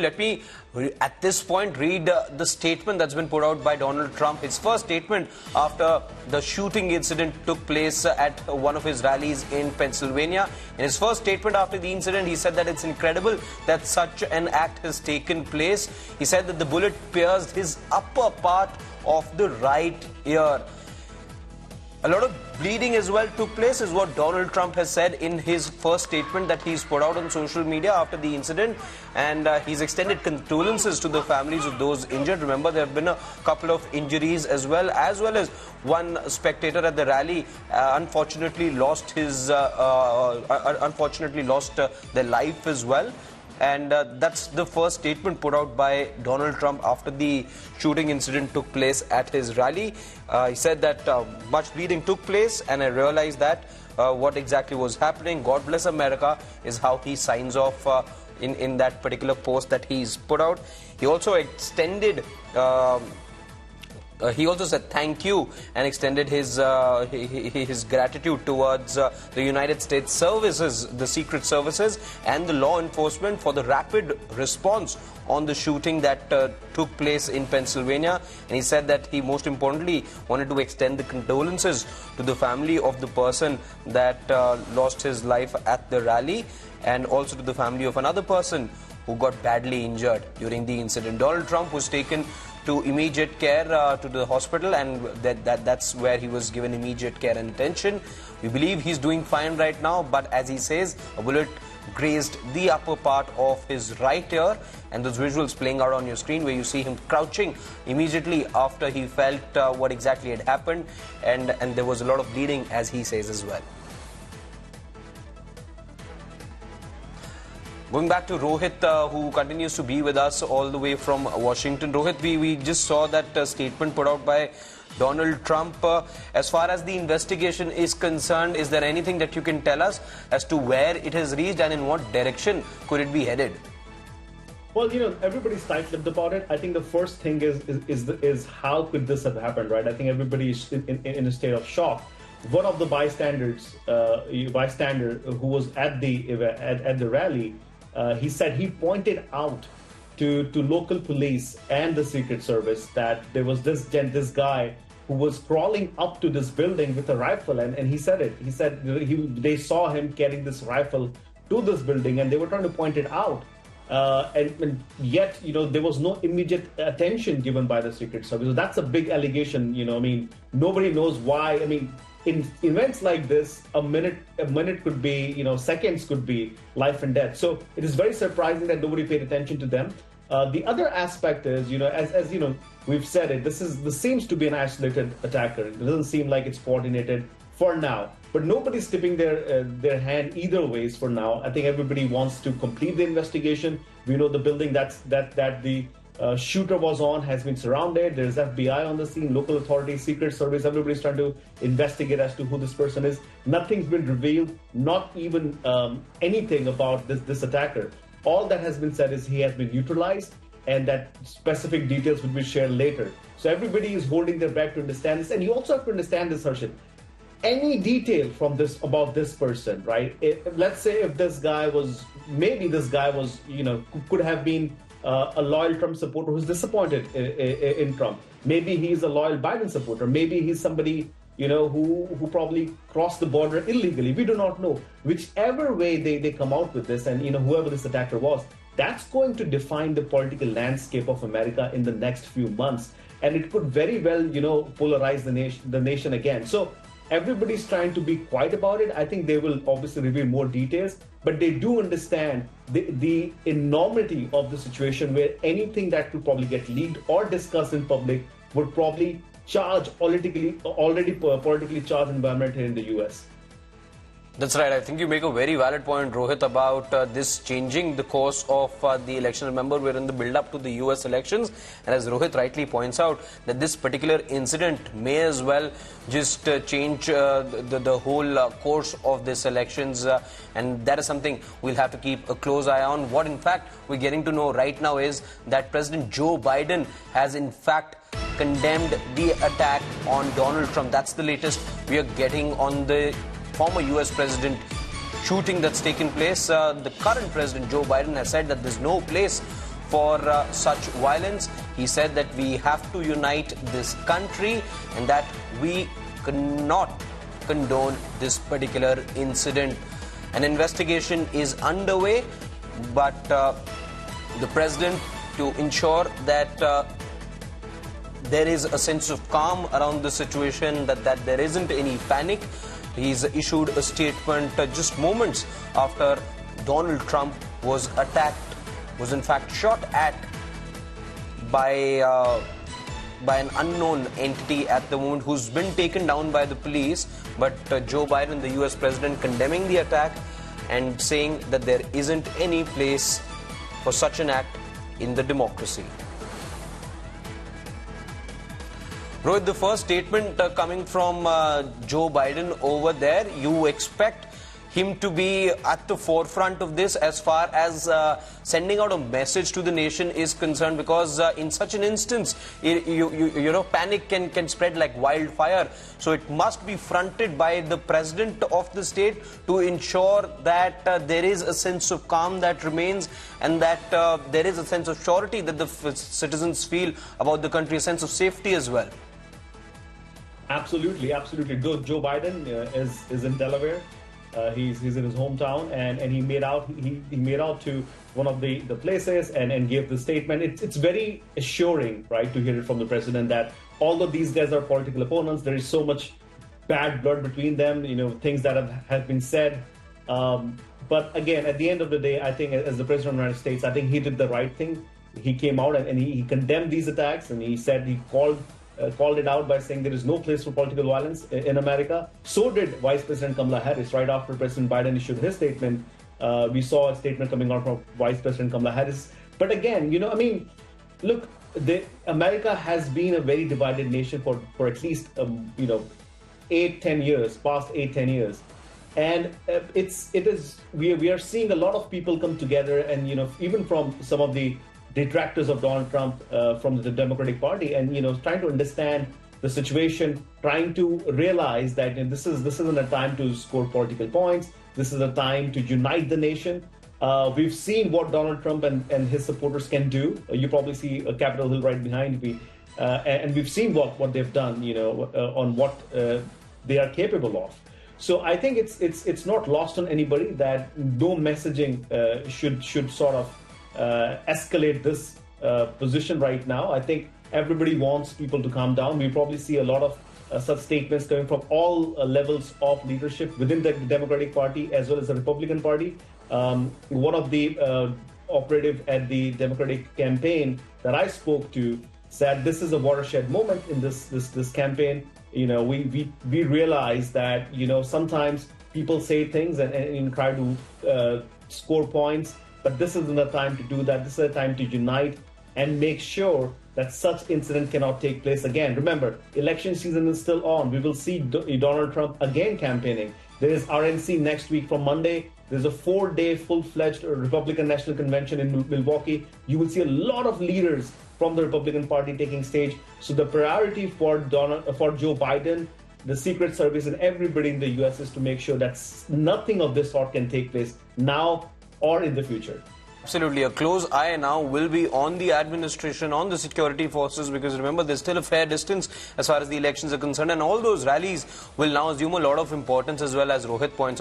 let me, at this point, read the statement that's been put out by Donald Trump. His first statement after the shooting incident took place at one of his rallies in Pennsylvania. In his first statement after the incident, he said that it's incredible that such an act has taken place. He said that the bullet pierced his upper part of the right ear. A lot of bleeding as well took place, is what Donald Trump has said in his first statement that he's put out on social media after the incident. And he's extended condolences to the families of those injured. Remember, there have been a couple of injuries as well as one spectator at the rally unfortunately lost their life as well. And that's the first statement put out by Donald Trump after the shooting incident took place at his rally. He said that much bleeding took place, and I realized that what exactly was happening. God bless America is how he signs off in that particular post that he's put out. He also extended he also said thank you and extended his gratitude towards the United States services, the Secret Services and the law enforcement for the rapid response on the shooting that took place in Pennsylvania. And he said that he most importantly wanted to extend the condolences to the family of the person that lost his life at the rally, and also to the family of another person who got badly injured during the incident. Donald Trump was taken to immediate care to the hospital, and that's where he was given immediate care and attention. We believe he's doing fine right now, but as he says, a bullet grazed the upper part of his right ear, and those visuals playing out on your screen where you see him crouching immediately after he felt what exactly had happened, and there was a lot of bleeding, as he says as well. Going back to Rohit, who continues to be with us all the way from Washington. Rohit, we just saw that statement put out by Donald Trump. As far as the investigation is concerned, is there anything that you can tell us as to where it has reached and in what direction could it be headed? Well, everybody's tight-lipped about it. I think the first thing is how could this have happened, right? I think everybody is in a state of shock. One of the bystander who was at the rally, he said he pointed out to local police and the Secret Service that there was this guy who was crawling up to this building with a rifle, and he said it. He said they saw him carrying this rifle to this building, and they were trying to point it out. And yet, there was no immediate attention given by the Secret Service. So that's a big allegation. Nobody knows why. In events like this, a minute could be, seconds could be life and death. So it is very surprising that nobody paid attention to them. The other aspect is, as we've said it, this seems to be an isolated attacker. It doesn't seem like it's coordinated for now. But nobody's tipping their hand either ways for now. I think everybody wants to complete the investigation. We know the building that the shooter was on has been surrounded. There's FBI on the scene, local authorities, Secret Service. Everybody's trying to investigate as to who this person is. Nothing's been revealed, not even anything about this attacker. All that has been said is he has been neutralized, and that specific details will be shared later. So everybody is holding their breath to understand this. And you also have to understand this, Harshit. Any detail from this about this person, right? Let's say if this guy was, could have been a loyal Trump supporter who's disappointed in Trump. Maybe he's a loyal Biden supporter. Maybe he's somebody, who probably crossed the border illegally. We do not know. Whichever way they come out with this, and whoever this attacker was, that's going to define the political landscape of America in the next few months, and it could very well, polarize the nation again. So everybody's trying to be quiet about it. I think they will obviously reveal more details, but they do understand the enormity of the situation, where anything that could probably get leaked or discussed in public would probably charge already politically charged environment here in the U.S. That's right. I think you make a very valid point, Rohit, about this changing the course of the election. Remember, we're in the build-up to the U.S. elections, and as Rohit rightly points out, that this particular incident may as well just change the whole course of this elections, and that is something we'll have to keep a close eye on. What, in fact, we're getting to know right now is that President Joe Biden has, in fact, condemned the attack on Donald Trump. That's the latest we are getting on the former US president shooting that's taken place. The current president, Joe Biden, has said that there's no place for such violence. He said that we have to unite this country and that we cannot condone this particular incident. An investigation is underway, but the president, to ensure that there is a sense of calm around the situation, that there isn't any panic, he's issued a statement just moments after Donald Trump was attacked, was in fact shot at by an unknown entity at the moment, who's been taken down by the police. But Joe Biden, the US president, condemning the attack and saying that there isn't any place for such an act in the democracy. Rohit, the first statement coming from Joe Biden over there, you expect him to be at the forefront of this as far as sending out a message to the nation is concerned, because in such an instance, you know, panic can spread like wildfire. So it must be fronted by the president of the state to ensure that there is a sense of calm that remains, and that there is a sense of surety that the citizens feel about the country, a sense of safety as well. Absolutely, absolutely. Joe Biden is in Delaware. He's in his hometown, and he made out to one of the places and gave the statement. It's very assuring, right, to hear it from the president that although these guys are political opponents, there is so much bad blood between them, you know, things that have been said. But again, at the end of the day, I think as the president of the United States, I think he did the right thing. He came out and he condemned these attacks, and he said he called it out by saying there is no place for political violence in America. So did Vice President Kamala Harris. Right after President Biden issued his statement, we saw a statement coming out from Vice President Kamala Harris. But again, you know, I mean, look, America has been a very divided nation for at least, you know, 8-10 years, past 8-10 years. And we are seeing a lot of people come together, and, you know, even from some of the detractors of Donald Trump from the Democratic Party, and, you know, trying to understand the situation, trying to realize that, you know, this isn't a time to score political points. This is a time to unite the nation. We've seen what Donald Trump and his supporters can do. You probably see Capitol Hill right behind me, and we've seen what they've done, you know, on what they are capable of. So I think it's not lost on anybody that no messaging should sort of escalate this position right now. I think everybody wants people to calm down. We probably see a lot of such statements coming from all levels of leadership within the Democratic Party as well as the Republican Party. One of the operative at the Democratic campaign that I spoke to said this is a watershed moment in this campaign. You know, we realize that, you know, sometimes people say things and try to score points. But this isn't a time to do that. This is a time to unite and make sure that such incident cannot take place again. Remember, election season is still on. We will see Donald Trump again campaigning. There is RNC next week from Monday. There's a 4-day full-fledged Republican National Convention in Milwaukee. You will see a lot of leaders from the Republican Party taking stage. So the priority for Joe Biden, the Secret Service, and everybody in the U.S. is to make sure that nothing of this sort can take place now or in the future. Absolutely. A close eye now will be on the administration, on the security forces, because remember, there's still a fair distance as far as the elections are concerned, and all those rallies will now assume a lot of importance, as well as Rohit points out.